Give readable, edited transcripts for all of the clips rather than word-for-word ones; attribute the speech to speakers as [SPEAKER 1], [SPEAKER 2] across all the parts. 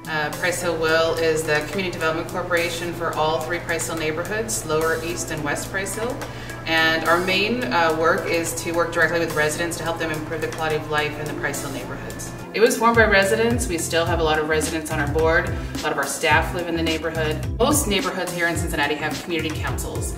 [SPEAKER 1] Price Hill Will is the Community Development Corporation for all three Price Hill neighborhoods, Lower, East, and West Price Hill. And our main work is to work directly with residents to help them improve the quality of life in the Price Hill neighborhoods. It was formed by residents. We still have a lot of residents on our board. A lot of our staff live in the neighborhood. Most neighborhoods here in Cincinnati have community councils,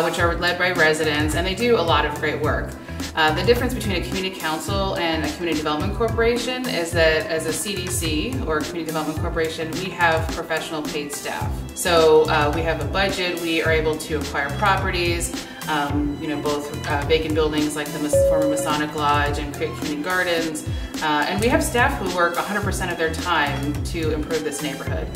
[SPEAKER 1] which are led by residents, and they do a lot of great work. The difference between a community council and a community development corporation is that as a CDC, or community development corporation, we have professional paid staff. So we have a budget, we are able to acquire properties, both vacant buildings like the former Masonic Lodge, and create community gardens. And we have staff who work 100% of their time to improve this neighborhood.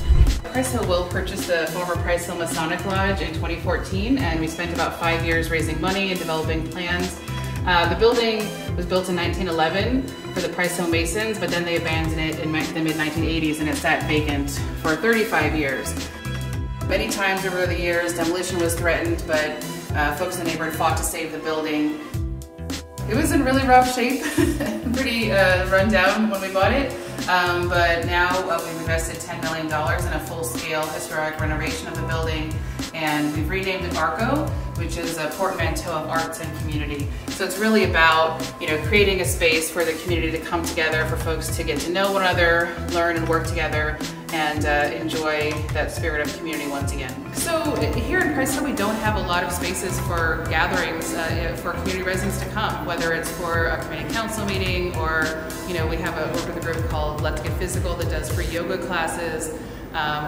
[SPEAKER 1] Price Hill Will purchased the former Price Hill Masonic Lodge in 2014, and we spent about 5 years raising money and developing plans. The building was built in 1911 for the Price Hill Masons, but then they abandoned it in the mid-1980s, and it sat vacant for 35 years. Many times over the years, demolition was threatened, but folks in the neighborhood fought to save the building. It was in really rough shape, pretty run down when we bought it, but now we've invested $10 million in a full-scale historic renovation of the building, and we've renamed it ARCO, which is a portmanteau of arts and community. So it's really about creating a space for the community to come together, for folks to get to know one another, learn and work together, and enjoy that spirit of community once again. So here in Price Hill, we don't have a lot of spaces for gatherings for community residents to come, whether it's for a community council meeting, or we have work with a group called Let's Get Physical that does free yoga classes,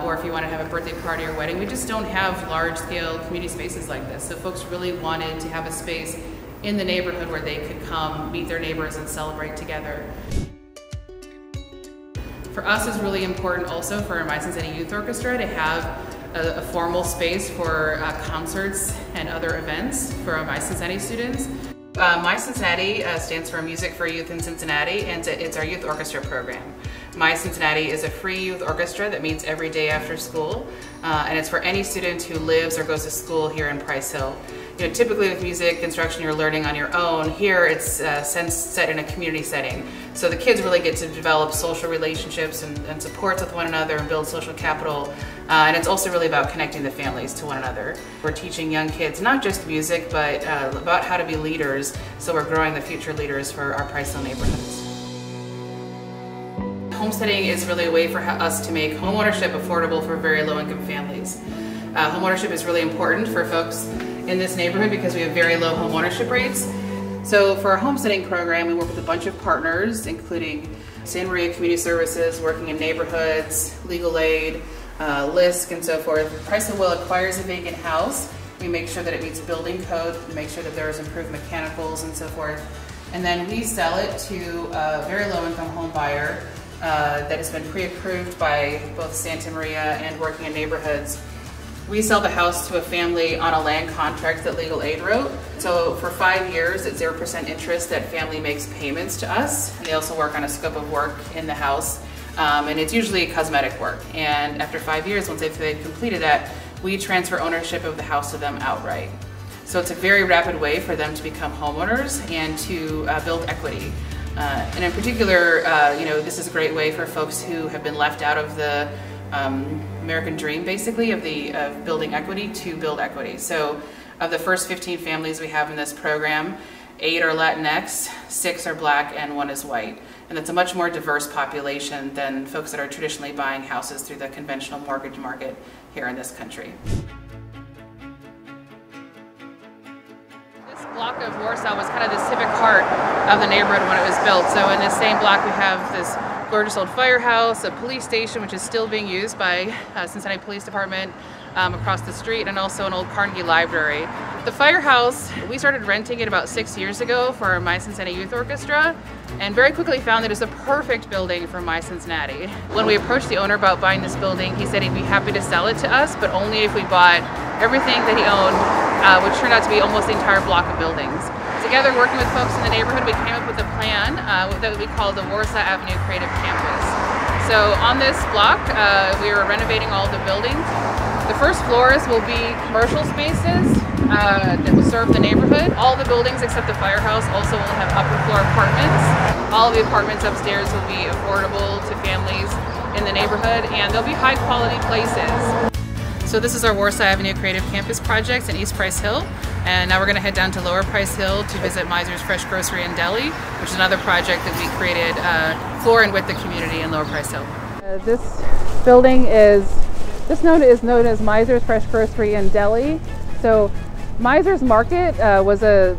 [SPEAKER 1] or if you want to have a birthday party or wedding. We just don't have large-scale community spaces like this. So folks really wanted to have a space in the neighborhood where they could come, meet their neighbors, and celebrate together. For us, it's really important also for our Cincinnati Youth Orchestra to have a formal space for concerts and other events for our Cincinnati students. Cincinnati stands for Music for Youth in Cincinnati, and it's our youth orchestra program. Cincinnati is a free youth orchestra that meets every day after school, and it's for any student who lives or goes to school here in Price Hill. Typically with music instruction, you're learning on your own. Here it's set in a community setting. So the kids really get to develop social relationships and supports with one another and build social capital. And it's also really about connecting the families to one another. We're teaching young kids not just music, but about how to be leaders. So we're growing the future leaders for our Price Hill neighborhoods. Homesteading is really a way for us to make homeownership affordable for very low-income families. Homeownership is really important for folks in this neighborhood because we have very low homeownership rates. So for our homesteading program, we work with a bunch of partners, including Santa Maria Community Services, working in neighborhoods, legal aid, LISC, and so forth. Price Hill Will acquires a vacant house. We make sure that it meets building code, we make sure that there's improved mechanicals and so forth. And then we sell it to a very low-income home buyer that has been pre-approved by both Santa Maria and working in neighborhoods. We sell the house to a family on a land contract that legal aid wrote. So for 5 years, at 0% interest, that family makes payments to us. And they also work on a scope of work in the house. And it's usually cosmetic work. And after 5 years, once they've completed that, we transfer ownership of the house to them outright. So it's a very rapid way for them to become homeowners and to build equity. And in particular, this is a great way for folks who have been left out of the American dream, basically, of building equity, to build equity. So of the first 15 families we have in this program, 8 are Latinx, 6 are Black, and 1 is white. And that's a much more diverse population than folks that are traditionally buying houses through the conventional mortgage market here in this country. This block of Warsaw was kind of the civic heart of the neighborhood when it was built. So in this same block we have this gorgeous old firehouse, a police station which is still being used by Cincinnati Police Department across the street, and also an old Carnegie Library. The firehouse, we started renting it about 6 years ago for our My Cincinnati Youth Orchestra, and very quickly found that it's a perfect building for My Cincinnati. When we approached the owner about buying this building, he said he'd be happy to sell it to us, but only if we bought everything that he owned, which turned out to be almost the entire block of buildings. Together, working with folks in the neighborhood, we came up with a plan that we call the Warsaw Avenue Creative Campus. So on this block, we are renovating all the buildings. The first floors will be commercial spaces that will serve the neighborhood. All the buildings except the firehouse also will have upper floor apartments. All of the apartments upstairs will be affordable to families in the neighborhood, and they'll be high quality places. So this is our Warsaw Avenue Creative Campus project in East Price Hill, and now we're going to head down to Lower Price Hill to visit Meiser's Fresh Grocery and Deli, which is another project that we created for and with the community in Lower Price Hill.
[SPEAKER 2] This building is known as Meiser's Fresh Grocery and Deli. So Meiser's Market was a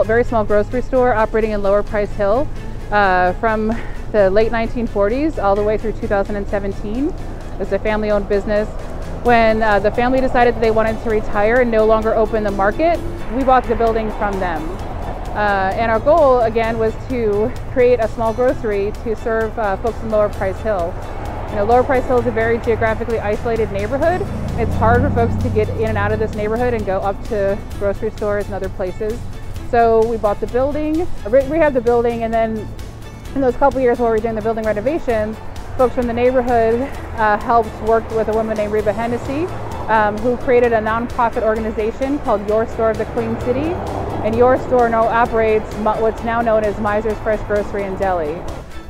[SPEAKER 2] very small grocery store operating in Lower Price Hill from the late 1940s all the way through 2017. It was a family-owned business. When the family decided that they wanted to retire and no longer open the market, we bought the building from them. And our goal, again, was to create a small grocery to serve folks in Lower Price Hill. You know, Lower Price Hill is a very geographically isolated neighborhood. It's hard for folks to get in and out of this neighborhood and go up to grocery stores and other places. So we bought the building, rehabbed the building, and then in those couple years while we were doing the building renovations, folks from the neighborhood worked with a woman named Reba Hennessy, who created a nonprofit organization called Your Store of the Queen City. And Your Store now operates what's now known as Meiser's Fresh Grocery and Deli.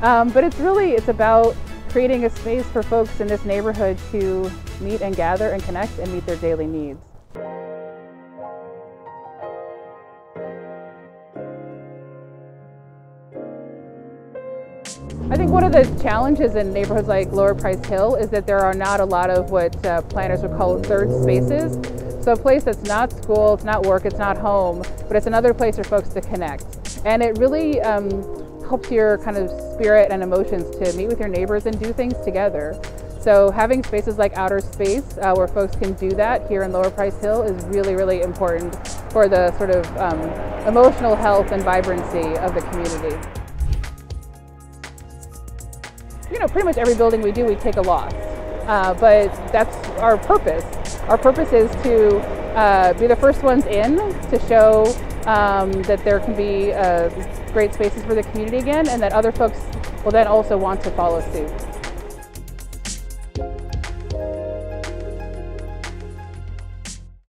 [SPEAKER 2] But it's about creating a space for folks in this neighborhood to meet and gather and connect and meet their daily needs. I think one of the challenges in neighborhoods like Lower Price Hill is that there are not a lot of what planners would call third spaces. So a place that's not school, it's not work, it's not home, but it's another place for folks to connect. And it really helps your kind of spirit and emotions to meet with your neighbors and do things together. So having spaces like Outer Space where folks can do that here in Lower Price Hill is really, really important for the sort of emotional health and vibrancy of the community. You know, pretty much every building we do, we take a loss, but that's our purpose. Our purpose is to be the first ones in to show that there can be great spaces for the community again, and that other folks will then also want to follow suit.